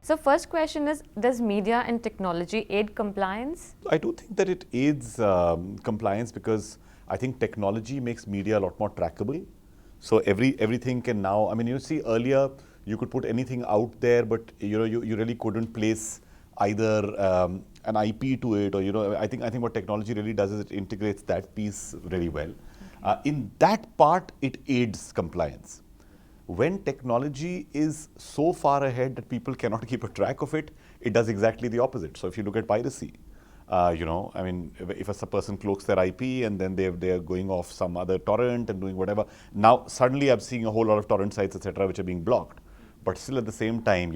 So first question is, does media and technology aid compliance? I do think that it aids compliance because I think technology makes media a lot more trackable. So everything can now, I mean, you see earlier you could put anything out there, but you really couldn't place either an IP to it, or I think what technology really does is it integrates that piece really well. In that part, it aids compliance. When technology is so far ahead that people cannot keep a track of it, it does exactly the opposite. So if you look at piracy, I mean, if a person cloaks their IP and then they're going off some other torrent and doing whatever, now suddenly I'm seeing a whole lot of torrent sites, etc., which are being blocked. But still at the same time,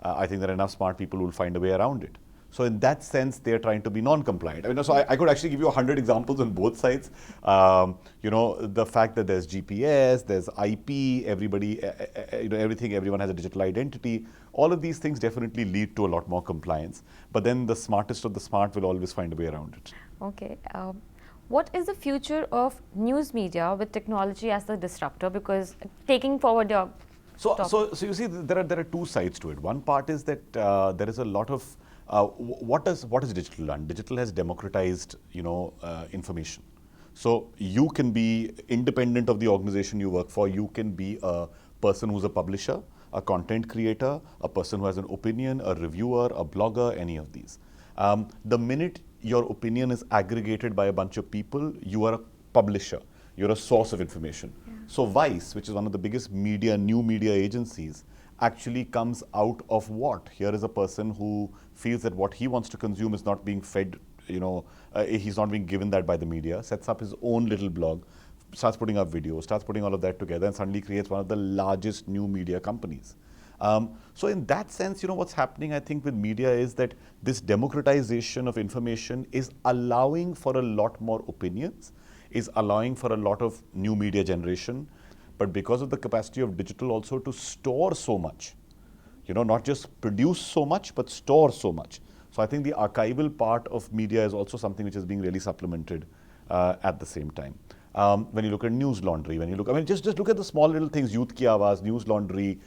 I think there are enough smart people who will find a way around it. So in that sense, they're trying to be non-compliant. I mean, so I could actually give you 100 examples on both sides. The fact that there's GPS, there's IP, everybody, everyone has a digital identity. All of these things definitely lead to a lot more compliance. But then the smartest of the smart will always find a way around it. Okay. What is the future of news media with technology as the disruptor? Because taking forward your So you see, there are two sides to it. One part is that there is a lot of what has digital done? Digital has democratized, information. So you can be independent of the organization you work for. You can be a person who's a publisher, a content creator, a person who has an opinion, a reviewer, a blogger, any of these. The minute your opinion is aggregated by a bunch of people, you are a publisher. You're a source of information. Yeah. So Vice, which is one of the biggest new media agencies, actually comes out of what? Here is a person who feels that what he wants to consume is not being fed, he's not being given that by the media, sets up his own little blog, starts putting up videos, starts putting all of that together, and suddenly creates one of the largest new media companies. So in that sense, what's happening, I think, with media is that this democratization of information is allowing for a lot more opinions, is allowing for a lot of new media generation, but because of the capacity of digital also to store so much, not just produce so much, but store so much. So I think the archival part of media is also something which is being really supplemented at the same time. When you look at news laundry, just look at the small little things, Youth Ki Awaaz, news laundry.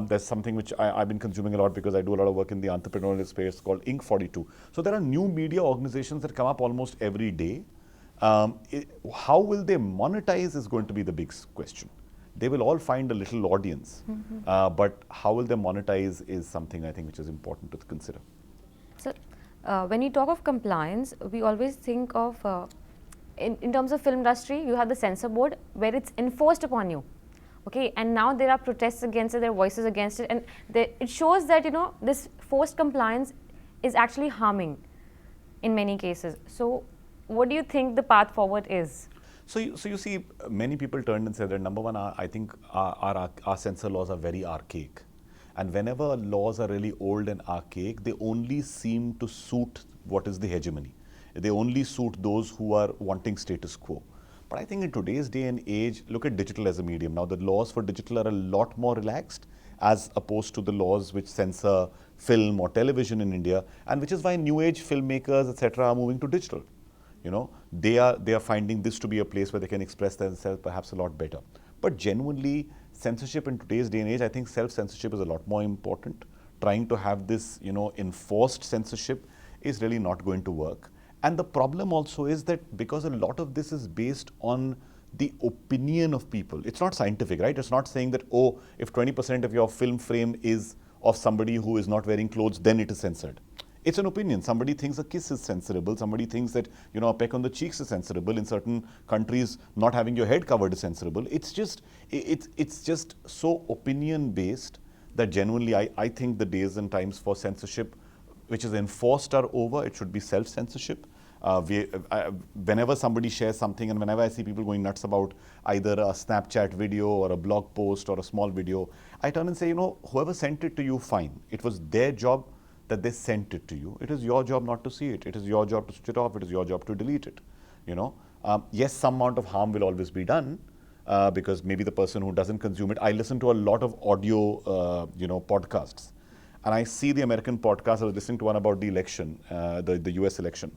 There's something which I've been consuming a lot because I do a lot of work in the entrepreneurial space called Ink 42. So there are new media organizations that come up almost every day. How will they monetize is going to be the big question. They will all find a little audience, but how will they monetize is something I think which is important to consider. So, when you talk of compliance, we always think of, in terms of film industry, you have the censor board where it's enforced upon you. Okay, and now there are protests against it, there are voices against it, and it shows that, this forced compliance is actually harming in many cases. So, what do you think the path forward is? So you see, many people turned and said that number one, I think our censor laws are very archaic. And whenever laws are really old and archaic, they only seem to suit what is the hegemony. They only suit those who are wanting status quo. But I think in today's day and age, look at digital as a medium. Now the laws for digital are a lot more relaxed as opposed to the laws which censor film or television in India, and which is why new age filmmakers, etc., are moving to digital. They are finding this to be a place where they can express themselves perhaps a lot better. But genuinely, censorship in today's day and age, I think self-censorship is a lot more important. Trying to have this, enforced censorship is really not going to work. And the problem also is that because a lot of this is based on the opinion of people, it's not scientific, right? It's not saying that, oh, if 20% of your film frame is of somebody who is not wearing clothes, then it is censored. It's an opinion. Somebody thinks a kiss is censorable. Somebody thinks that, a peck on the cheeks is censorable. In certain countries, not having your head covered is censorable. It's just so opinion-based that genuinely I think the days and times for censorship, which is enforced, are over. It should be self-censorship. Whenever somebody shares something and whenever I see people going nuts about either a Snapchat video or a blog post or a small video, I turn and say, whoever sent it to you, fine. It was their job that they sent it to you. It is your job not to see it. It is your job to switch it off. It is your job to delete it. Yes, some amount of harm will always be done because maybe the person who doesn't consume it. I listen to a lot of audio, podcasts, and I see the American podcast. I was listening to one about the election, the US election,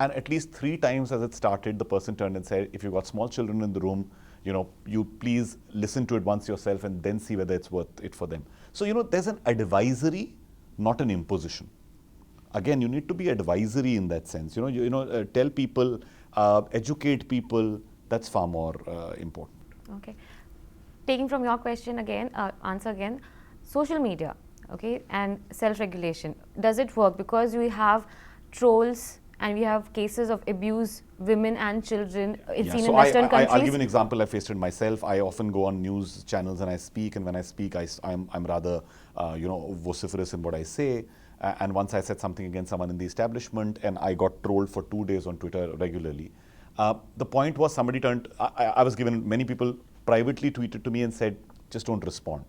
and at least 3 times as it started, the person turned and said, "If you've got small children in the room, you please listen to it once yourself and then see whether it's worth it for them." So there's an advisory not an imposition. Again, you need to be advisory in that sense. Tell people, educate people. That's far more important. Okay. Taking from your question again, answer again, social media, okay, and self-regulation. Does it work? Because we have trolls and we have cases of abuse, women and children. It's seen in Western countries. I'll give an example. I faced it myself. I often go on news channels and I speak, and when I speak, I'm rather, vociferous in what I say. And once I said something against someone in the establishment, and I got trolled for 2 days on Twitter regularly. The point was, somebody I was given, many people privately tweeted to me and said, just don't respond,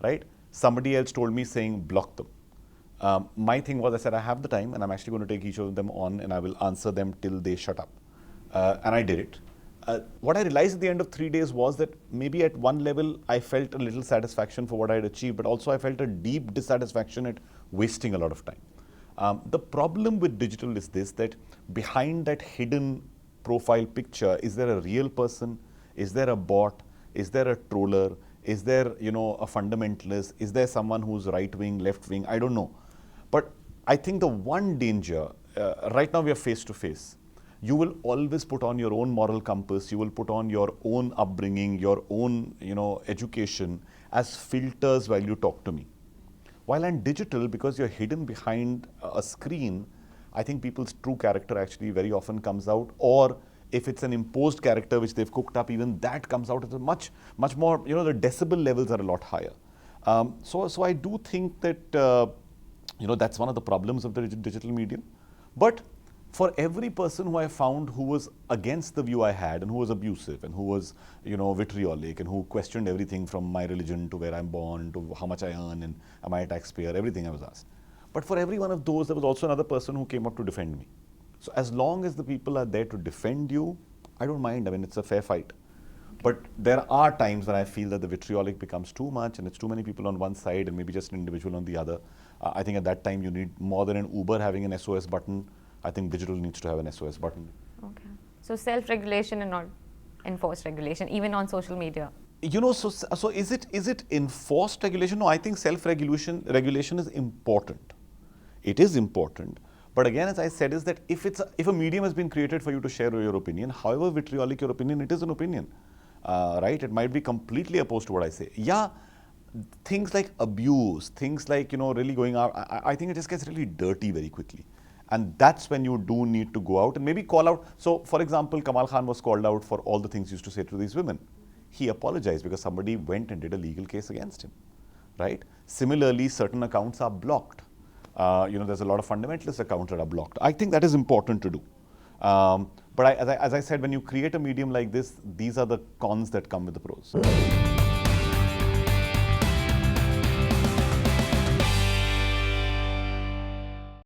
right? Somebody else told me saying, block them. My thing was, I said, I have the time and I'm actually going to take each of them on and I will answer them till they shut up. And I did it. What I realized at the end of 3 days was that maybe at one level I felt a little satisfaction for what I had achieved, but also I felt a deep dissatisfaction at wasting a lot of time. The problem with digital is this, that behind that hidden profile picture, is there a real person? Is there a bot? Is there a troller? Is there, a fundamentalist? Is there someone who's right-wing, left-wing? I don't know. But I think the one danger, right now we are face to face. You will always put on your own moral compass. You will put on your own upbringing, your own, education as filters while you talk to me. While on digital, because you're hidden behind a screen, I think people's true character actually very often comes out, or if it's an imposed character which they've cooked up, even that comes out as a much more, the decibel levels are a lot higher. So I do think that, that's one of the problems of the digital medium. But for every person who I found who was against the view I had and who was abusive and who was, vitriolic and who questioned everything from my religion to where I'm born to how much I earn and am I a taxpayer, everything I was asked. But for every one of those, there was also another person who came up to defend me. So as long as the people are there to defend you, I don't mind. I mean, it's a fair fight. But there are times when I feel that the vitriolic becomes too much and it's too many people on one side and maybe just an individual on the other. I think at that time you need more than an Uber having an SOS button. I think digital needs to have an SOS button. Okay. So self-regulation and not enforced regulation, even on social media. So is it enforced regulation? No, I think regulation is important. It is important. But again, as I said, is that if a medium has been created for you to share your opinion, however vitriolic your opinion, it is an opinion, right? It might be completely opposed to what I say. Yeah, things like abuse, things like, really going out, I think it just gets really dirty very quickly. And that's when you do need to go out and maybe call out. So, for example, Kamal Khan was called out for all the things he used to say to these women. He apologized because somebody went and did a legal case against him, right? Similarly, certain accounts are blocked. There's a lot of fundamentalist accounts that are blocked. I think that is important to do. But as I said, when you create a medium like this, these are the cons that come with the pros.